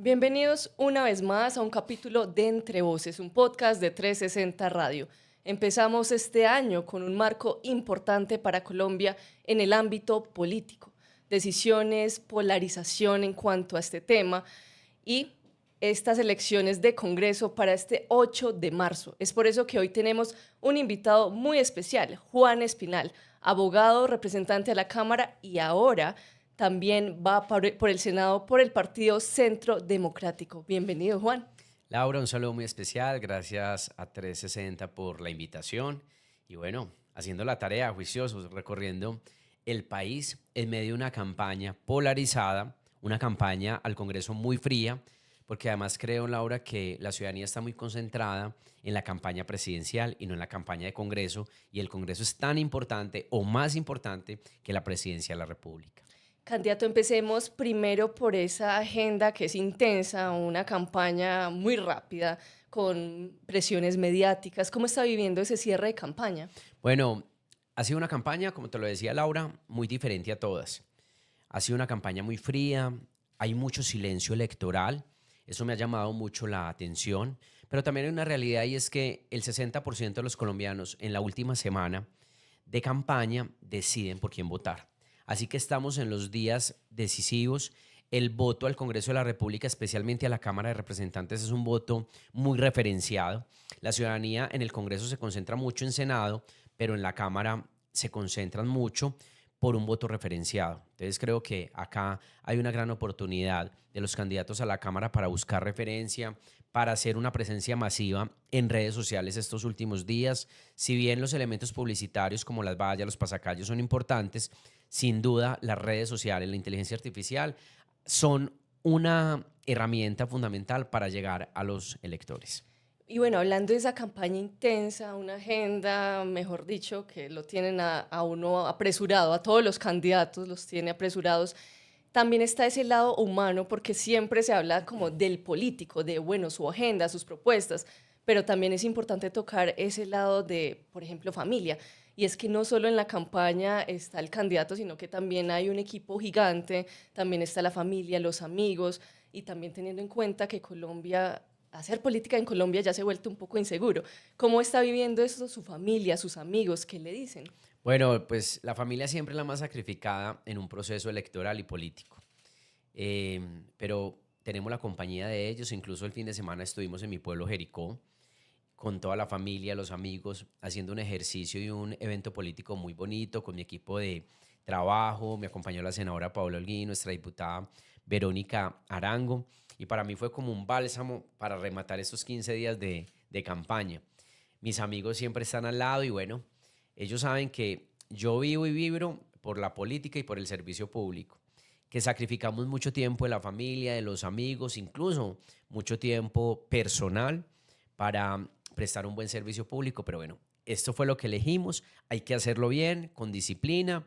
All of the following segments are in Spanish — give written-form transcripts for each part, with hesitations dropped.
Bienvenidos una vez más a un capítulo de Entre Voces, un podcast de 360 Radio. Empezamos este año con un marco importante para Colombia en el ámbito político. Decisiones, polarización en cuanto a este tema y estas elecciones de Congreso para este 8 de marzo. Es por eso que hoy tenemos un invitado muy especial, Juan Espinal, abogado, representante de la Cámara y ahora también va por el Senado por el Partido Centro Democrático. Bienvenido, Juan. Laura, un saludo muy especial. Gracias a 360 por la invitación. Y bueno, haciendo la tarea, juiciosos, recorriendo el país en medio de una campaña polarizada, una campaña al Congreso muy fría, porque además creo, Laura, que la ciudadanía está muy concentrada en la campaña presidencial y no en la campaña de Congreso, y el Congreso es tan importante o más importante que la presidencia de la República. Candidato, empecemos primero por esa agenda que es intensa, una campaña muy rápida, con presiones mediáticas. ¿Cómo está viviendo ese cierre de campaña? Bueno, ha sido una campaña, como te lo decía Laura, muy diferente a todas. Ha sido una campaña muy fría, hay mucho silencio electoral, eso me ha llamado mucho la atención, pero también hay una realidad y es que el 60% de los colombianos en la última semana de campaña deciden por quién votar. Así que estamos en los días decisivos. El voto al Congreso de la República, especialmente a la Cámara de Representantes, es un voto muy referenciado. La ciudadanía en el Congreso se concentra mucho en Senado, pero en la Cámara se concentran mucho por un voto referenciado. Entonces creo que acá hay una gran oportunidad de los candidatos a la Cámara para buscar referencia, para hacer una presencia masiva en redes sociales estos últimos días. Si bien los elementos publicitarios como las vallas, los pasacalles son importantes, sin duda las redes sociales, la inteligencia artificial son una herramienta fundamental para llegar a los electores. Y bueno, hablando de esa campaña intensa, una agenda, mejor dicho, que lo tienen a uno apresurado, a todos los candidatos los tiene apresurados, también está ese lado humano, porque siempre se habla como del político, de, bueno, su agenda, sus propuestas, pero también es importante tocar ese lado de, por ejemplo, familia. Y es que no solo en la campaña está el candidato, sino que también hay un equipo gigante, también está la familia, los amigos, y también teniendo en cuenta que Colombia, hacer política en Colombia ya se ha vuelto un poco inseguro. ¿Cómo está viviendo esto su familia, sus amigos? ¿Qué le dicen? Bueno, pues la familia siempre es la más sacrificada en un proceso electoral y político. Pero tenemos la compañía de ellos. Incluso el fin de semana estuvimos en mi pueblo Jericó con toda la familia, los amigos, haciendo un ejercicio y un evento político muy bonito con mi equipo de trabajo. Me acompañó la senadora Paola Holguín, nuestra diputada Verónica Arango, y para mí fue como un bálsamo para rematar estos 15 días de campaña. Mis amigos siempre están al lado y bueno, ellos saben que yo vivo y vibro por la política y por el servicio público, que sacrificamos mucho tiempo de la familia, de los amigos, incluso mucho tiempo personal para prestar un buen servicio público, pero bueno, esto fue lo que elegimos, hay que hacerlo bien, con disciplina,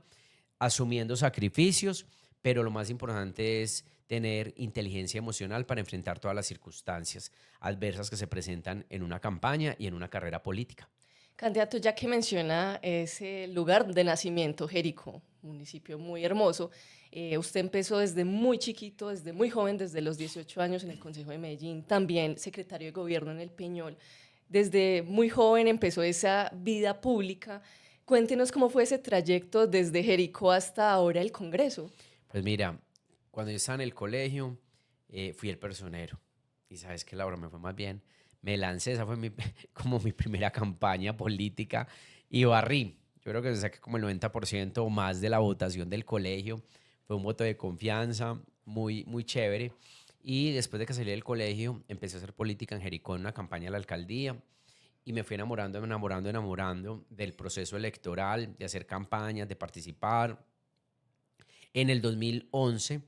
asumiendo sacrificios, pero lo más importante es tener inteligencia emocional para enfrentar todas las circunstancias adversas que se presentan en una campaña y en una carrera política. Candidato, ya que menciona ese lugar de nacimiento, Jericó, municipio muy hermoso, usted empezó desde muy chiquito, desde muy joven, desde los 18 años en el Consejo de Medellín, también secretario de Gobierno en el Peñol. Desde muy joven empezó esa vida pública. Cuéntenos cómo fue ese trayecto desde Jericó hasta ahora el Congreso. Pues mira, cuando yo estaba en el colegio, fui el personero. Y sabes que Laura me fue más bien. Me lancé, esa fue como mi primera campaña política y barrí. Yo creo que se saqué como el 90% o más de la votación del colegio. Fue un voto de confianza, muy, muy chévere. Y después de que salí del colegio, empecé a hacer política en Jericó en una campaña a la alcaldía. Y me fui enamorando, enamorando, enamorando del proceso electoral, de hacer campañas, de participar. En el 2011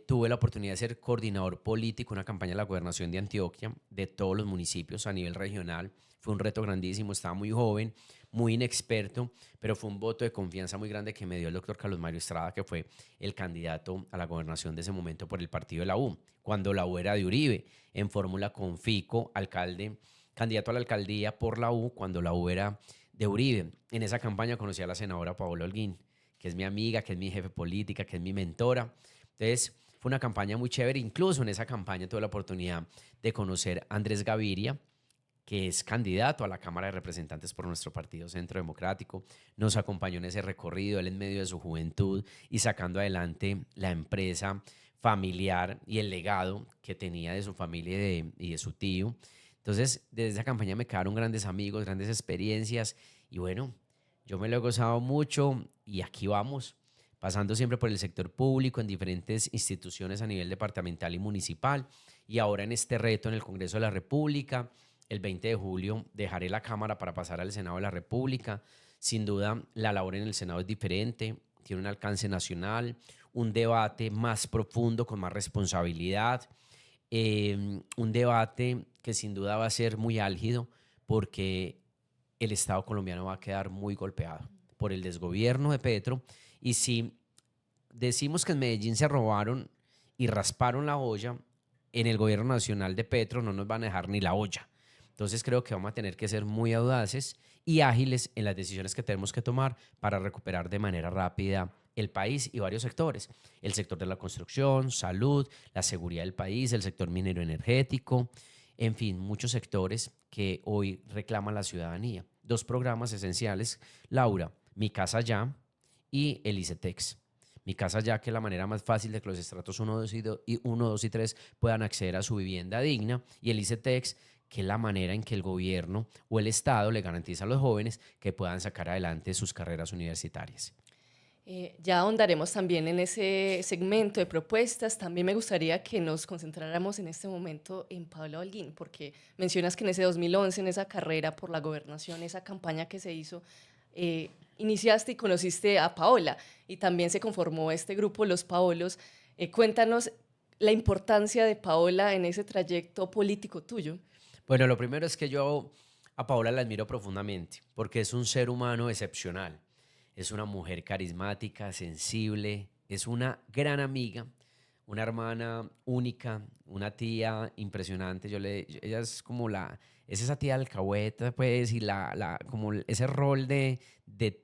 tuve la oportunidad de ser coordinador político en una campaña de la gobernación de Antioquia, de todos los municipios a nivel regional. Fue un reto grandísimo, estaba muy joven, muy inexperto, pero fue un voto de confianza muy grande que me dio el doctor Carlos Mario Estrada, que fue el candidato a la gobernación de ese momento por el partido de la U, cuando la U era de Uribe, en fórmula con Fico, alcalde, candidato a la alcaldía por la U, cuando la U era de Uribe. En esa campaña conocí a la senadora Paola Holguín, que es mi amiga, que es mi jefe política, que es mi mentora. Entonces, Fue una campaña muy chévere. Incluso en esa campaña tuve la oportunidad de conocer a Andrés Gaviria, que es candidato a la Cámara de Representantes por nuestro Partido Centro Democrático. Nos acompañó en ese recorrido, él en medio de su juventud y sacando adelante la empresa familiar y el legado que tenía de su familia y de su tío. Entonces, desde esa campaña me quedaron grandes amigos, grandes experiencias y bueno, yo me lo he gozado mucho y aquí vamos, pasando siempre por el sector público en diferentes instituciones a nivel departamental y municipal y ahora en este reto en el Congreso de la República. El 20 de julio dejaré la Cámara para pasar al Senado de la República. Sin duda, la labor en el Senado es diferente, tiene un alcance nacional, un debate más profundo, con más responsabilidad, un debate que sin duda va a ser muy álgido porque el Estado colombiano va a quedar muy golpeado por el desgobierno de Petro. Y si decimos que en Medellín se robaron y rasparon la olla, en el gobierno nacional de Petro no nos van a dejar ni la olla. Entonces creo que vamos a tener que ser muy audaces y ágiles en las decisiones que tenemos que tomar para recuperar de manera rápida el país y varios sectores. El sector de la construcción, salud, la seguridad del país, el sector minero energético, en fin, muchos sectores que hoy reclama la ciudadanía. Dos programas esenciales, Laura, Mi Casa Ya y el ICETEX. Mi Casa Ya, que es la manera más fácil de que los estratos 1, 2 y 3 puedan acceder a su vivienda digna, y el ICETEX, que es la manera en que el gobierno o el Estado le garantiza a los jóvenes que puedan sacar adelante sus carreras universitarias. Ya ahondaremos también en ese segmento de propuestas. También me gustaría que nos concentráramos en este momento en Paola Holguín, porque mencionas que en ese 2011, en esa carrera por la gobernación, esa campaña que se hizo, iniciaste y conociste a Paola y también se conformó este grupo, Los Paolos. Cuéntanos la importancia de Paola en ese trayecto político tuyo. Bueno, lo primero es que yo a Paola la admiro profundamente porque es un ser humano excepcional. Es una mujer carismática, sensible, es una gran amiga, una hermana única, una tía impresionante. Ella es como es esa tía alcahueta, pues, y como ese rol de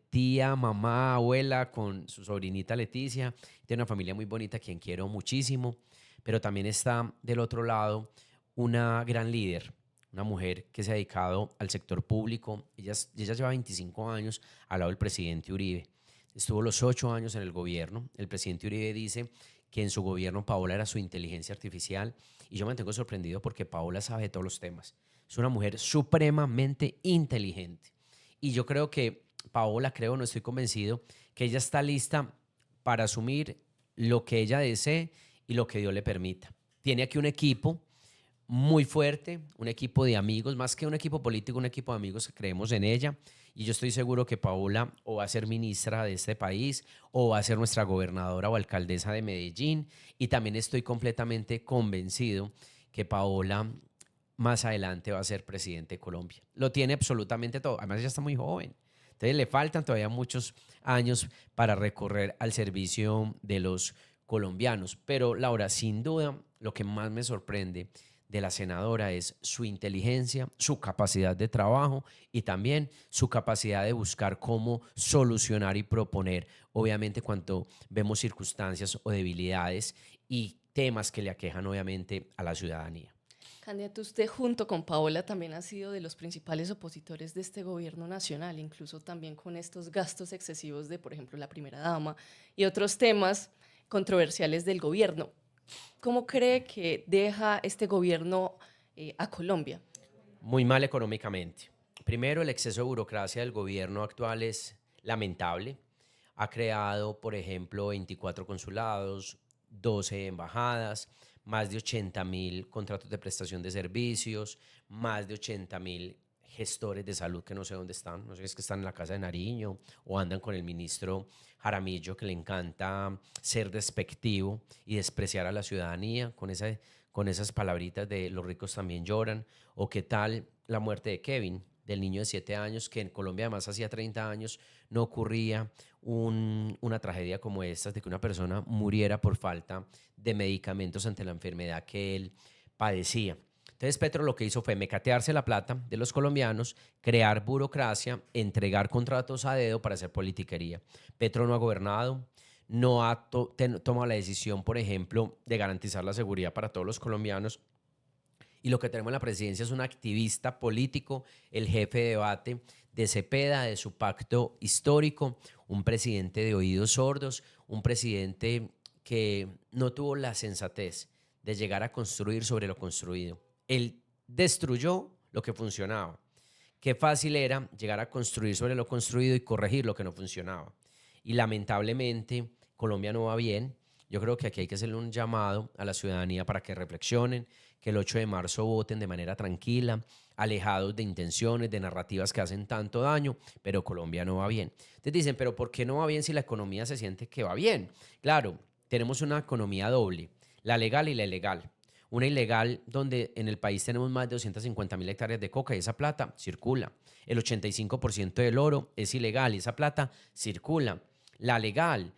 tía, mamá, abuela con su sobrinita Leticia. Tiene una familia muy bonita, a quien quiero muchísimo, pero también está del otro lado una gran líder, una mujer que se ha dedicado al sector público. Ella lleva 25 años al lado del presidente Uribe. Estuvo los 8 años en el gobierno. El presidente Uribe dice que en su gobierno Paola era su inteligencia artificial y yo me mantengo sorprendido porque Paola sabe de todos los temas. Es una mujer supremamente inteligente y yo creo que Paola, no estoy convencido, que ella está lista para asumir lo que ella desee y lo que Dios le permita. Tiene aquí un equipo muy fuerte, un equipo de amigos, más que un equipo político, un equipo de amigos que creemos en ella. Y yo estoy seguro que Paola o va a ser ministra de este país o va a ser nuestra gobernadora o alcaldesa de Medellín. Y también estoy completamente convencido que Paola más adelante va a ser presidente de Colombia. Lo tiene absolutamente todo. Además, ella está muy joven. Entonces le faltan todavía muchos años para recorrer al servicio de los colombianos. Pero Laura, sin duda, lo que más me sorprende de la senadora es su inteligencia, su capacidad de trabajo y también su capacidad de buscar cómo solucionar y proponer, obviamente cuando vemos circunstancias o debilidades y temas que le aquejan obviamente a la ciudadanía. Candidato, usted junto con Paola también ha sido de los principales opositores de este gobierno nacional, incluso también con estos gastos excesivos de, por ejemplo, la primera dama y otros temas controversiales del gobierno. ¿Cómo cree que deja este gobierno a Colombia? Muy mal económicamente. Primero, el exceso de burocracia del gobierno actual es lamentable. Ha creado, por ejemplo, 24 consulados, 12 embajadas, más de 80.000 contratos de prestación de servicios, más de 80.000 gestores de salud que no sé dónde están, no sé si es que están en la Casa de Nariño o andan con el ministro Jaramillo, que le encanta ser despectivo y despreciar a la ciudadanía con esas palabritas de los ricos también lloran. O qué tal la muerte de Kevin, del niño de 7 años, que en Colombia además hacía 30 años no ocurría una tragedia como esta, de que una persona muriera por falta de medicamentos ante la enfermedad que él padecía. Entonces Petro lo que hizo fue mecatearse la plata de los colombianos, crear burocracia, entregar contratos a dedo para hacer politiquería. Petro no ha gobernado, no ha tomado la decisión, por ejemplo, de garantizar la seguridad para todos los colombianos. Y lo que tenemos en la presidencia es un activista político, el jefe de debate de Cepeda, de su pacto histórico, un presidente de oídos sordos, un presidente que no tuvo la sensatez de llegar a construir sobre lo construido. Él destruyó lo que funcionaba. Qué fácil era llegar a construir sobre lo construido y corregir lo que no funcionaba. Y lamentablemente Colombia no va bien. Yo creo que aquí hay que hacerle un llamado a la ciudadanía para que reflexionen, que el 8 de marzo voten de manera tranquila, alejados de intenciones, de narrativas que hacen tanto daño, pero Colombia no va bien. Entonces dicen, pero ¿por qué no va bien si la economía se siente que va bien? Claro, tenemos una economía doble, la legal y la ilegal. Una ilegal donde en el país tenemos más de 250.000 hectáreas de coca y esa plata circula. El 85% del oro es ilegal y esa plata circula. La legal.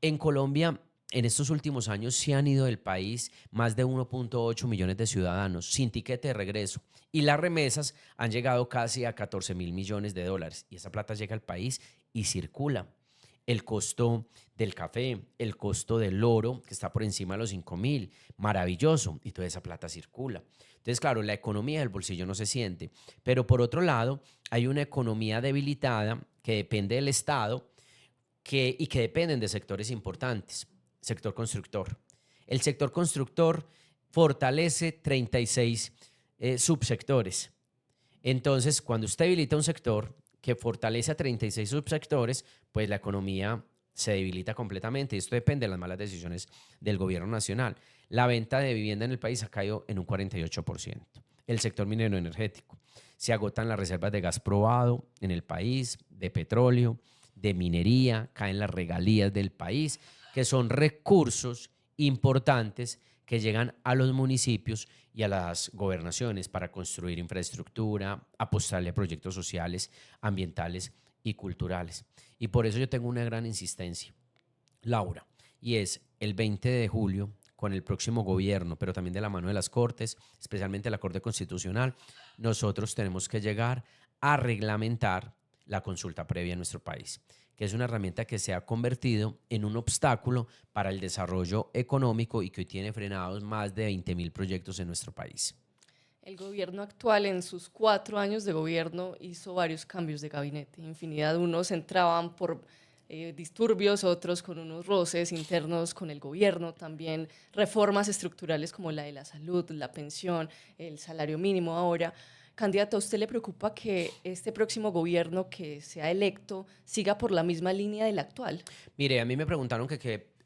En Colombia, en estos últimos años se han ido del país más de 1.8 millones de ciudadanos sin tiquete de regreso y las remesas han llegado casi a 14.000 millones de dólares y esa plata llega al país y circula. El costo del café, el costo del oro, que está por encima de los 5.000, maravilloso, y toda esa plata circula. Entonces, claro, la economía del bolsillo no se siente, pero por otro lado, hay una economía debilitada que depende del Estado y que dependen de sectores importantes. Sector constructor. El sector constructor fortalece 36 subsectores. Entonces, cuando usted debilita un sector que fortalece a 36 subsectores, pues la economía se debilita completamente y esto depende de las malas decisiones del gobierno nacional. La venta de vivienda en el país ha caído en un 48%. El sector minero energético. Se agotan las reservas de gas probado en el país, de petróleo, de minería, caen las regalías del país, que son recursos importantes que llegan a los municipios y a las gobernaciones para construir infraestructura, apostarle a proyectos sociales, ambientales y culturales. Y por eso yo tengo una gran insistencia, Laura, y es el 20 de julio, con el próximo gobierno, pero también de la mano de las Cortes, especialmente la Corte Constitucional, nosotros tenemos que llegar a reglamentar la consulta previa en nuestro país, que es una herramienta que se ha convertido en un obstáculo para el desarrollo económico y que hoy tiene frenados más de 20.000 proyectos en nuestro país. El gobierno actual, en sus 4 años de gobierno, hizo varios cambios de gabinete. Infinidad, unos entraban por disturbios, otros con unos roces internos con el gobierno, también reformas estructurales como la de la salud, la pensión, el salario mínimo ahora. Candidato, ¿a usted le preocupa que este próximo gobierno que sea electo siga por la misma línea del actual? Mire, a mí me preguntaron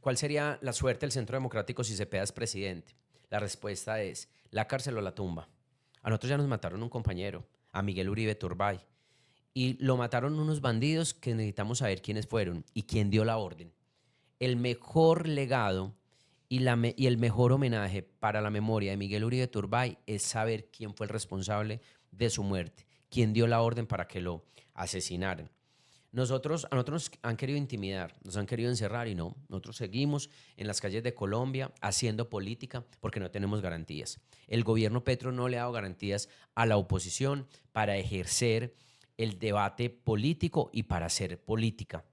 cuál sería la suerte del Centro Democrático si Cepeda es presidente. La respuesta es la cárcel o la tumba. A nosotros ya nos mataron un compañero, a Miguel Uribe Turbay, y lo mataron unos bandidos que necesitamos saber quiénes fueron y quién dio la orden. El mejor legado y el mejor homenaje para la memoria de Miguel Uribe Turbay es saber quién fue el responsable de su muerte, quién dio la orden para que lo asesinaran. A nosotros nos han querido intimidar, nos han querido encerrar y no. Nosotros seguimos en las calles de Colombia haciendo política porque no tenemos garantías. El gobierno Petro no le ha dado garantías a la oposición para ejercer el debate político y para hacer política.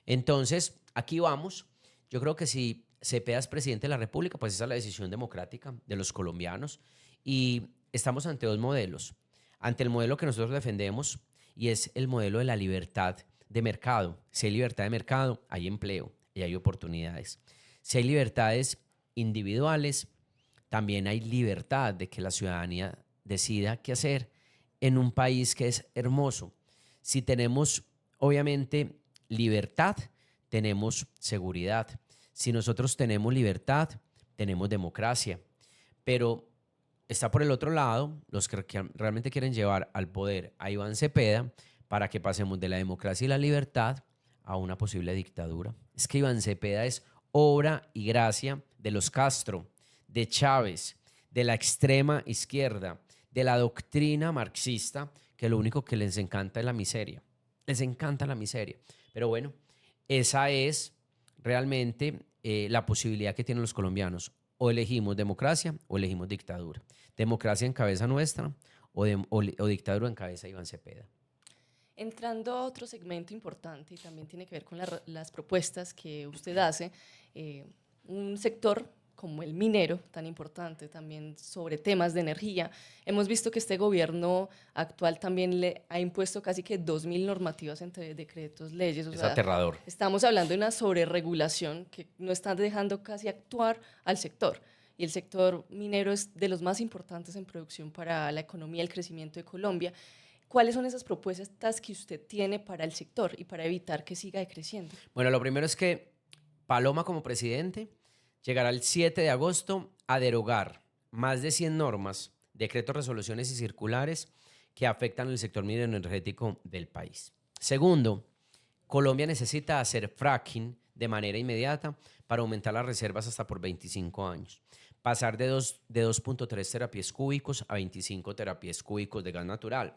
Entonces, aquí vamos. Yo creo que si Cepeda es presidente de la República, pues esa es la decisión democrática de los colombianos. Y estamos ante dos modelos. Ante el modelo que nosotros defendemos y es el modelo de la libertad de mercado. Si hay libertad de mercado, hay empleo y hay oportunidades. Si hay libertades individuales, también hay libertad de que la ciudadanía decida qué hacer en un país que es hermoso. Si tenemos, obviamente, libertad, tenemos seguridad. Si nosotros tenemos libertad, tenemos democracia. Pero está por el otro lado los que realmente quieren llevar al poder a Iván Cepeda para que pasemos de la democracia y la libertad a una posible dictadura. Es que Iván Cepeda es obra y gracia de los Castro, de Chávez, de la extrema izquierda, de la doctrina marxista, que lo único que les encanta es la miseria. Les encanta la miseria. Pero bueno, esa es realmente la posibilidad que tienen los colombianos. O elegimos democracia o elegimos dictadura. Democracia en cabeza nuestra o dictadura en cabeza de Iván Cepeda. Entrando a otro segmento importante y también tiene que ver con las propuestas que usted hace, un sector como el minero, tan importante también sobre temas de energía. Hemos visto que este gobierno actual también le ha impuesto casi que 2.000 normativas entre decretos, leyes, o Es sea, aterrador. estamos hablando de una sobreregulación que no está dejando casi actuar al sector. Y el sector minero es de los más importantes en producción para la economía y el crecimiento de Colombia. ¿Cuáles son esas propuestas que usted tiene para el sector y para evitar que siga decreciendo? Bueno, lo primero es que Paloma como presidente llegará el 7 de agosto a derogar más de 100 normas, decretos, resoluciones y circulares que afectan el sector minero energético del país. Segundo, Colombia necesita hacer fracking de manera inmediata para aumentar las reservas hasta por 25 años. Pasar de 2.3 terapias cúbicos a 25 terapias cúbicos de gas natural.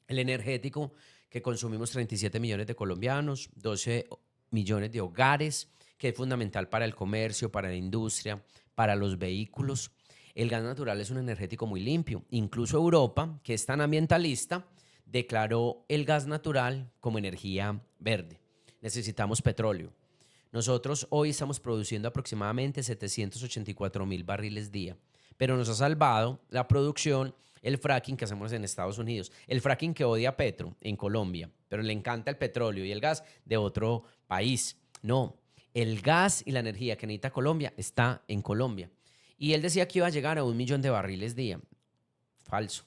El energético que consumimos 37 millones de colombianos, 12 millones de hogares, que es fundamental para el comercio, para la industria, para los vehículos. El gas natural es un energético muy limpio. Incluso Europa, que es tan ambientalista, declaró el gas natural como energía verde. Necesitamos petróleo. Nosotros hoy estamos produciendo aproximadamente 784.000 barriles día, pero nos ha salvado la producción, el fracking que hacemos en Estados Unidos, el fracking que odia Petro en Colombia, pero le encanta el petróleo y el gas de otro país. No, el gas y la energía que necesita Colombia está en Colombia. Y él decía que iba a llegar a 1 millón de barriles día. Falso.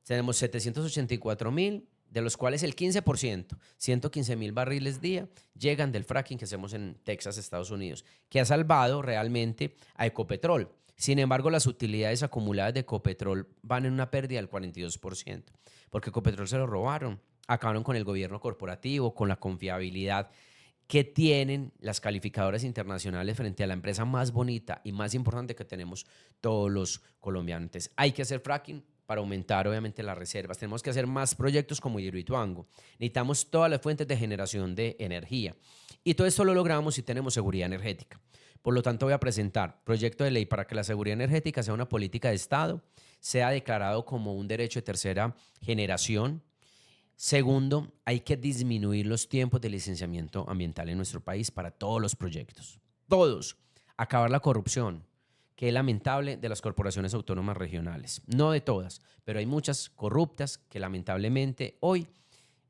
Tenemos 784.000, de los cuales el 15%, 115.000 barriles día, llegan del fracking que hacemos en Texas, Estados Unidos, que ha salvado realmente a Ecopetrol. Sin embargo, las utilidades acumuladas de Ecopetrol van en una pérdida del 42%, porque Ecopetrol se lo robaron, acabaron con el gobierno corporativo, con la confiabilidad que tienen las calificadoras internacionales frente a la empresa más bonita y más importante que tenemos todos los colombianos. Entonces, hay que hacer fracking para aumentar obviamente las reservas. Tenemos que hacer más proyectos como Hidroituango. Necesitamos todas las fuentes de generación de energía. Y todo esto lo logramos si tenemos seguridad energética. Por lo tanto, voy a presentar proyecto de ley para que la seguridad energética sea una política de Estado, sea declarado como un derecho de tercera generación. Segundo, hay que disminuir los tiempos de licenciamiento ambiental en nuestro país para todos los proyectos. Todos. Acabar la corrupción, que es lamentable, de las corporaciones autónomas regionales. No de todas, pero hay muchas corruptas que lamentablemente hoy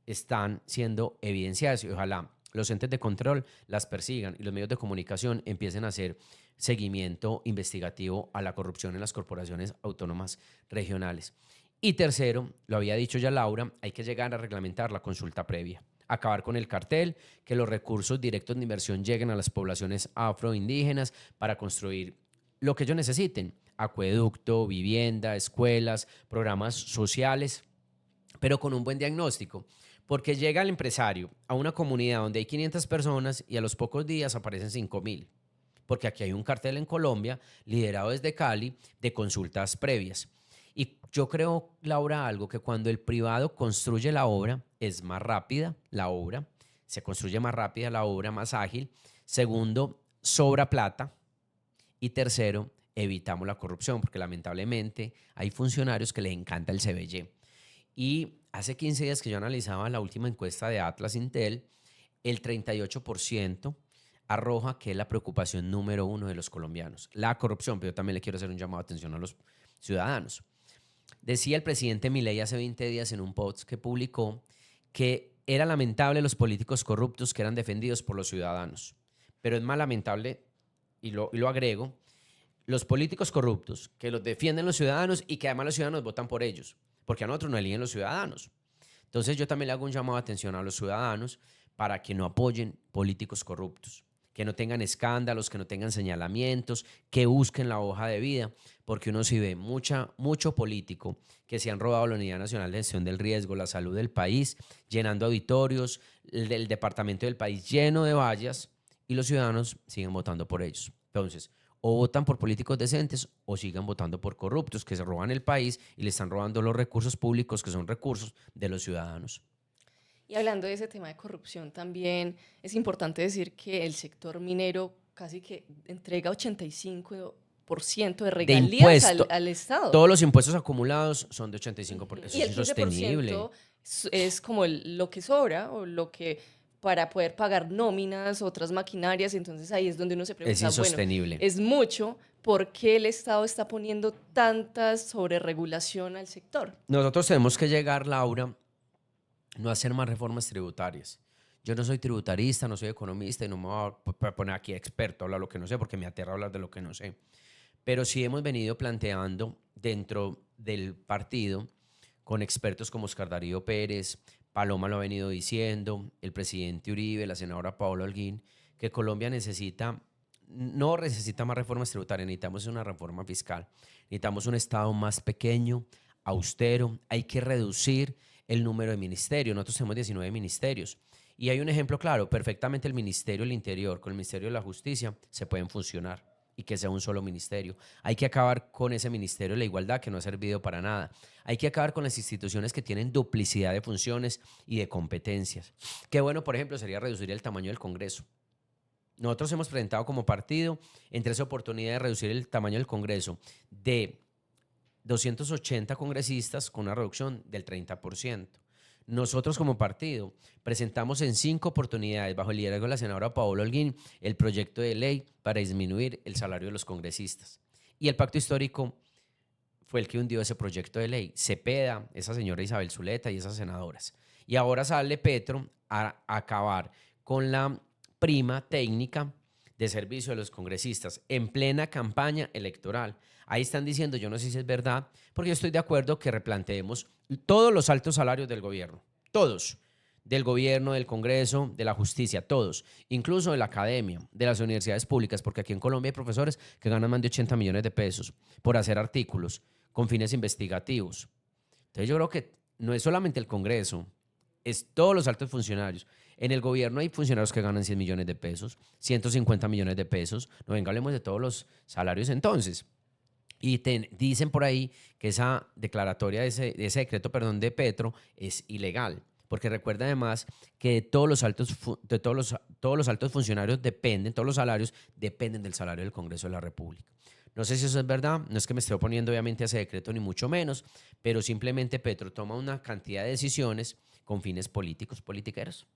están siendo evidenciadas y ojalá los entes de control las persigan y los medios de comunicación empiecen a hacer seguimiento investigativo a la corrupción en las corporaciones autónomas regionales. Y tercero, lo había dicho ya Laura, hay que llegar a reglamentar la consulta previa, acabar con el cartel, que los recursos directos de inversión lleguen a las poblaciones afroindígenas para construir lo que ellos necesiten: acueducto, vivienda, escuelas, programas sociales, pero con un buen diagnóstico. Porque llega el empresario a una comunidad donde hay 500 personas y a los pocos días aparecen 5.000. Porque aquí hay un cartel en Colombia, liderado desde Cali, de consultas previas. Y yo creo, Laura, algo, que cuando el privado construye la obra, es más rápida la obra, se construye más rápida la obra, más ágil. Segundo, sobra plata. Y tercero, evitamos la corrupción, porque lamentablemente hay funcionarios que les encanta el CBY. Y hace 15 días que yo analizaba la última encuesta de Atlas Intel, el 38% arroja que es la preocupación número uno de los colombianos, la corrupción. Pero yo también le quiero hacer un llamado de atención a los ciudadanos. Decía el presidente Milei hace 20 días en un post que publicó que era lamentable los políticos corruptos que eran defendidos por los ciudadanos. Pero es más lamentable, y lo agrego, los políticos corruptos que los defienden los ciudadanos y que además los ciudadanos votan por ellos, porque a nosotros no eligen los ciudadanos. Entonces yo también le hago un llamado de atención a los ciudadanos para que no apoyen políticos corruptos, que no tengan escándalos, que no tengan señalamientos, que busquen la hoja de vida, porque uno sí ve mucho político que se han robado la Unidad Nacional de Gestión del Riesgo, la salud del país, llenando auditorios, el departamento del país lleno de vallas, y los ciudadanos siguen votando por ellos. Entonces, o votan por políticos decentes o sigan votando por corruptos que se roban el país y le están robando los recursos públicos, que son recursos de los ciudadanos. Y hablando de ese tema de corrupción, también es importante decir que el sector minero casi que entrega 85% de De regalías impuesto, al Estado. todos los impuestos acumulados son de 85%. Eso Y es el 15% insostenible. es como lo que sobra o lo que para poder pagar nóminas, otras maquinarias. Entonces ahí es donde uno se Es pregunta, bueno, insostenible. es mucho, ¿por qué el Estado está poniendo tanta sobreregulación al sector? Nosotros tenemos que llegar, Laura, no a hacer más reformas tributarias. Yo no soy tributarista, no soy economista y no me voy a poner aquí experto a hablar lo que no sé porque me aterra hablar de lo que no sé. Pero sí hemos venido planteando dentro del partido con expertos como Oscar Darío Pérez, Paloma lo ha venido diciendo, el presidente Uribe, la senadora Paola Holguín, que Colombia no necesita más reformas tributarias, necesitamos una reforma fiscal, necesitamos un Estado más pequeño, austero, hay que reducir el número de ministerios, nosotros tenemos 19 ministerios. Y hay un ejemplo claro, perfectamente el Ministerio del Interior con el Ministerio de la Justicia se pueden funcionar y que sea un solo ministerio. Hay que acabar con ese Ministerio de la Igualdad que no ha servido para nada. Hay que acabar con las instituciones que tienen duplicidad de funciones y de competencias. Qué bueno, por ejemplo, sería reducir el tamaño del Congreso. Nosotros hemos presentado como partido en 3 oportunidades de reducir el tamaño del Congreso de 280 congresistas con una reducción del 30%. Nosotros como partido presentamos en 5 oportunidades, bajo el liderazgo de la senadora Paola Holguín, el proyecto de ley para disminuir el salario de los congresistas. Y el pacto histórico fue el que hundió ese proyecto de ley. Cepeda, esa señora Isabel Zuleta y esas senadoras. Y ahora sale Petro a acabar con la prima técnica de servicio de los congresistas en plena campaña electoral. Ahí están diciendo, yo no sé si es verdad, porque yo estoy de acuerdo que replanteemos todos los altos salarios del gobierno, todos, del gobierno, del Congreso, de la justicia, todos, incluso de la academia, de las universidades públicas, porque aquí en Colombia hay profesores que ganan más de 80 millones de pesos por hacer artículos con fines investigativos. Entonces yo creo que no es solamente el Congreso, es todos los altos funcionarios. En el gobierno hay funcionarios que ganan 100 millones de pesos, 150 millones de pesos. No venga, hablemos de todos los salarios entonces. Y dicen por ahí que esa declaratoria de ese decreto, perdón, de Petro es ilegal. Porque recuerda además que todos los altos funcionarios dependen, todos los salarios dependen del salario del Congreso de la República. No sé si eso es verdad, no es que me esté oponiendo obviamente a ese decreto ni mucho menos, pero simplemente Petro toma una cantidad de decisiones con fines políticos, politiqueros.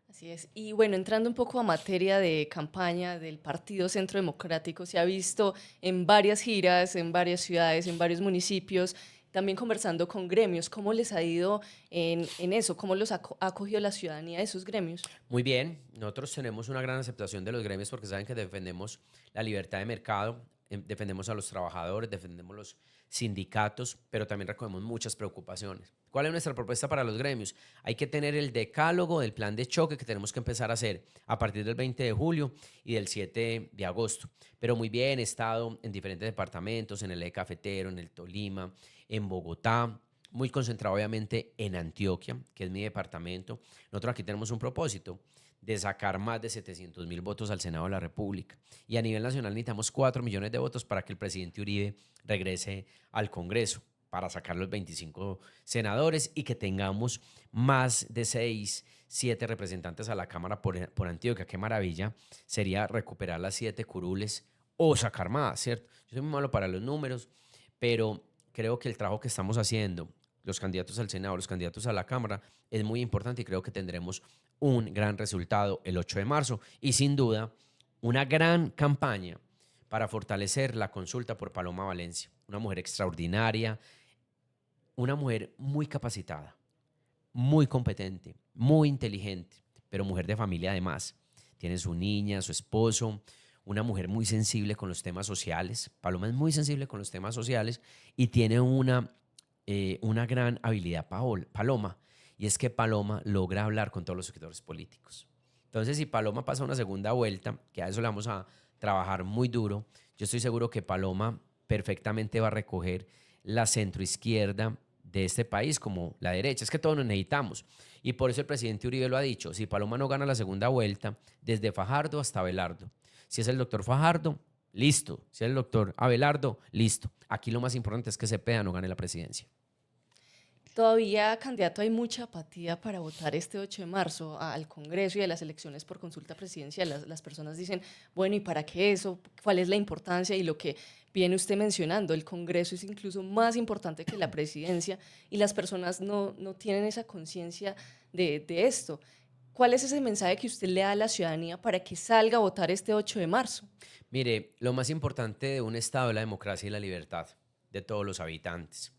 Así es. Y bueno, entrando un poco a materia de campaña del Partido Centro Democrático, se ha visto en varias giras, en varias ciudades, en varios municipios, también conversando con gremios. ¿Cómo les ha ido en eso? ¿Cómo los ha acogido la ciudadanía de esos gremios? Muy bien, nosotros tenemos una gran aceptación de los gremios porque saben que defendemos la libertad de mercado, defendemos a los trabajadores, defendemos los sindicatos, pero también recogemos muchas preocupaciones. ¿Cuál es nuestra propuesta para los gremios? Hay que tener el decálogo del plan de choque que tenemos que empezar a hacer a partir del 20 de julio y del 7 de agosto. Pero muy bien, he estado en diferentes departamentos, en el eje cafetero, en el Tolima, en Bogotá, muy concentrado obviamente en Antioquia, que es mi departamento. Nosotros aquí tenemos un propósito de sacar más de 700.000 votos al Senado de la República. Y a nivel nacional necesitamos 4 millones de votos para que el presidente Uribe regrese al Congreso, para sacar los 25 senadores y que tengamos más de 6, 7 representantes a la Cámara por Antioquia. Qué maravilla sería recuperar las 7 curules o sacar más, ¿cierto? Yo soy muy malo para los números, pero creo que el trabajo que estamos haciendo, los candidatos al Senado, los candidatos a la Cámara, es muy importante y creo que tendremos un gran resultado el 8 de marzo y sin duda una gran campaña para fortalecer la consulta por Paloma Valencia, una mujer extraordinaria, una mujer muy capacitada, muy competente, muy inteligente, pero mujer de familia además. Tiene su niña, su esposo, una mujer muy sensible con los temas sociales. Paloma es muy sensible con los temas sociales y tiene una gran habilidad, Paloma, y es que Paloma logra hablar con todos los sectores políticos. Entonces, si Paloma pasa una segunda vuelta, que a eso le vamos a trabajar muy duro, yo estoy seguro que Paloma perfectamente va a recoger la centroizquierda de este país como la derecha. Es que todos nos necesitamos. Y por eso el presidente Uribe lo ha dicho, si Paloma no gana la segunda vuelta, desde Fajardo hasta Abelardo. Si es el doctor Fajardo, listo. Si es el doctor Abelardo, listo. Aquí lo más importante es que Cepeda no gane la presidencia. Todavía, candidato, hay mucha apatía para votar este 8 de marzo al Congreso y a las elecciones por consulta presidencial. Las personas dicen, bueno, ¿y para qué eso? ¿Cuál es la importancia? Y lo que viene usted mencionando, el Congreso es incluso más importante que la presidencia y las personas no tienen esa conciencia de esto. ¿Cuál es ese mensaje que usted le da a la ciudadanía para que salga a votar este 8 de marzo? Mire, lo más importante de un Estado es la democracia y la libertad de todos los habitantes.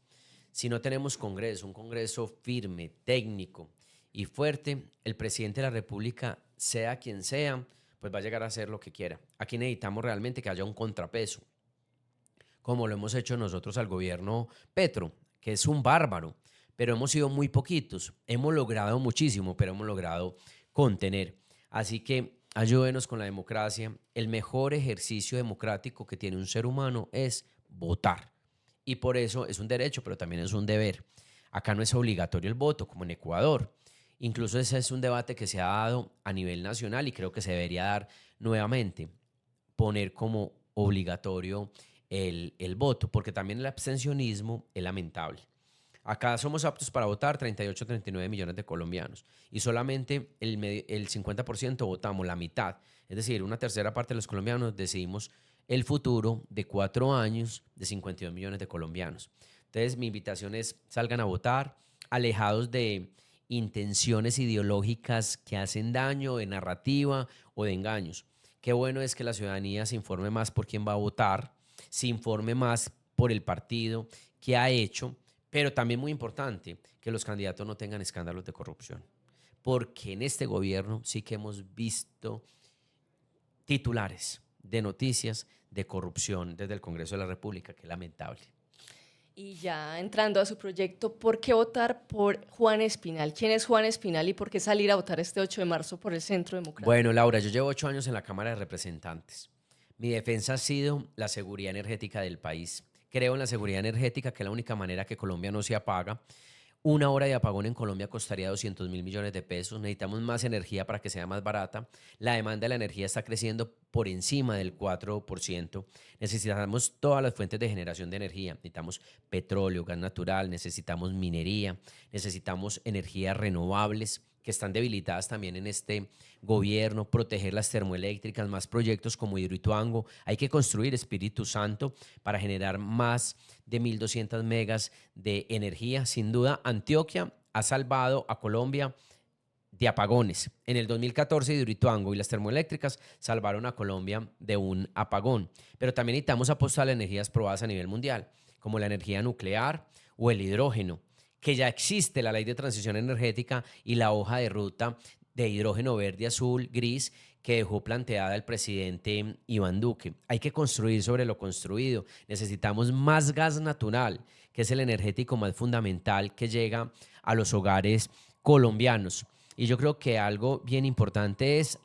Si no tenemos Congreso, un Congreso firme, técnico y fuerte, el presidente de la República, sea quien sea, pues va a llegar a hacer lo que quiera. Aquí necesitamos realmente que haya un contrapeso, como lo hemos hecho nosotros al gobierno Petro, que es un bárbaro, pero hemos sido muy poquitos. Hemos logrado muchísimo, pero hemos logrado contener. Así que ayúdenos con la democracia. El mejor ejercicio democrático que tiene un ser humano es votar. Y por eso es un derecho, pero también es un deber. Acá no es obligatorio el voto, como en Ecuador. Incluso ese es un debate que se ha dado a nivel nacional y creo que se debería dar nuevamente, poner como obligatorio el voto, porque también el abstencionismo es lamentable. Acá somos aptos para votar 38, 39 millones de colombianos y solamente el 50% votamos, la mitad. Es decir, una tercera parte de los colombianos decidimos el futuro de 4 años de 52 millones de colombianos. Entonces, mi invitación es salgan a votar, alejados de intenciones ideológicas que hacen daño, de narrativa o de engaños. Qué bueno es que la ciudadanía se informe más por quién va a votar, se informe más por el partido, qué ha hecho, pero también muy importante que los candidatos no tengan escándalos de corrupción, porque en este gobierno sí que hemos visto titulares de noticias de corrupción desde el Congreso de la República, que es lamentable. Y ya entrando a su proyecto, ¿por qué votar por Juan Espinal? ¿Quién es Juan Espinal y por qué salir a votar este 8 de marzo por el Centro Democrático? Bueno, Laura, yo llevo 8 años en la Cámara de Representantes. Mi defensa ha sido la seguridad energética del país. Creo en la seguridad energética, que es la única manera que Colombia no se apaga. Una hora de apagón en Colombia costaría 200.000 millones de pesos. Necesitamos más energía para que sea más barata. La demanda de la energía está creciendo por encima del 4%. Necesitamos todas las fuentes de generación de energía. Necesitamos petróleo, gas natural, necesitamos minería, necesitamos energías renovables que están debilitadas también en este gobierno, proteger las termoeléctricas, más proyectos como Hidroituango. Hay que construir Espíritu Santo para generar más de 1.200 megas de energía. Sin duda, Antioquia ha salvado a Colombia de apagones. En el 2014, Hidroituango y las termoeléctricas salvaron a Colombia de un apagón. Pero también necesitamos apostar a energías probadas a nivel mundial, como la energía nuclear o el hidrógeno, que ya existe la ley de transición energética y la hoja de ruta de hidrógeno verde, azul, gris, que dejó planteada el presidente Iván Duque. Hay que construir sobre lo construido. Necesitamos más gas natural, que es el energético más fundamental que llega a los hogares colombianos. Y yo creo que algo bien importante es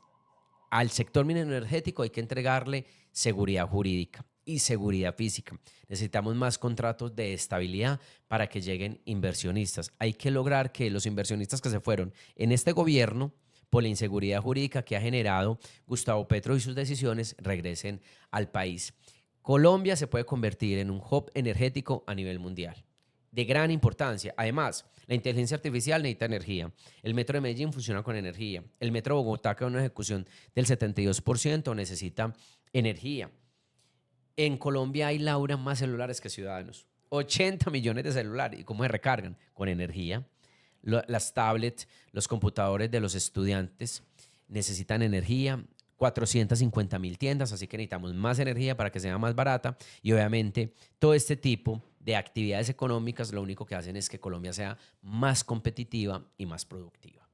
al sector minero energético hay que entregarle seguridad jurídica y seguridad física. Necesitamos más contratos de estabilidad para que lleguen inversionistas. Hay que lograr que los inversionistas que se fueron en este gobierno por la inseguridad jurídica que ha generado Gustavo Petro y sus decisiones regresen al país. Colombia se puede convertir en un hub energético a nivel mundial de gran importancia. Además, la inteligencia artificial necesita energía. El metro de Medellín funciona con energía. El metro de Bogotá, que es una ejecución del 72%, necesita energía. En Colombia hay, Laura, más celulares que ciudadanos. 80 millones de celulares. ¿Y cómo se recargan? Con energía. Las tablets, los computadores de los estudiantes necesitan energía. 450.000 tiendas, así que necesitamos más energía para que sea más barata y obviamente todo este tipo de actividades económicas lo único que hacen es que Colombia sea más competitiva y más productiva.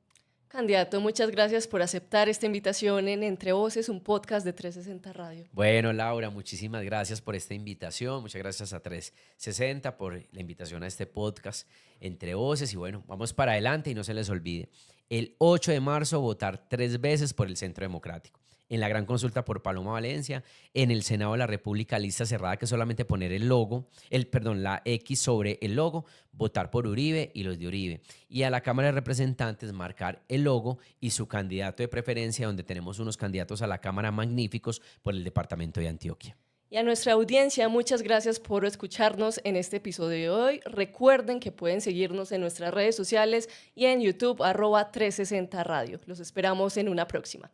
Candidato, muchas gracias por aceptar esta invitación en Entre Voces, un podcast de 360 Radio. Bueno, Laura, muchísimas gracias por esta invitación, muchas gracias a 360 por la invitación a este podcast Entre Voces y bueno, vamos para adelante y no se les olvide, el 8 de marzo votar 3 veces por el Centro Democrático. En la gran consulta por Paloma Valencia, en el Senado de la República, lista cerrada, que es solamente poner la X sobre el logo, votar por Uribe y los de Uribe. Y a la Cámara de Representantes marcar el logo y su candidato de preferencia, donde tenemos unos candidatos a la Cámara magníficos por el departamento de Antioquia. Y a nuestra audiencia, muchas gracias por escucharnos en este episodio de hoy. Recuerden que pueden seguirnos en nuestras redes sociales y en YouTube, @360 Radio. Los esperamos en una próxima.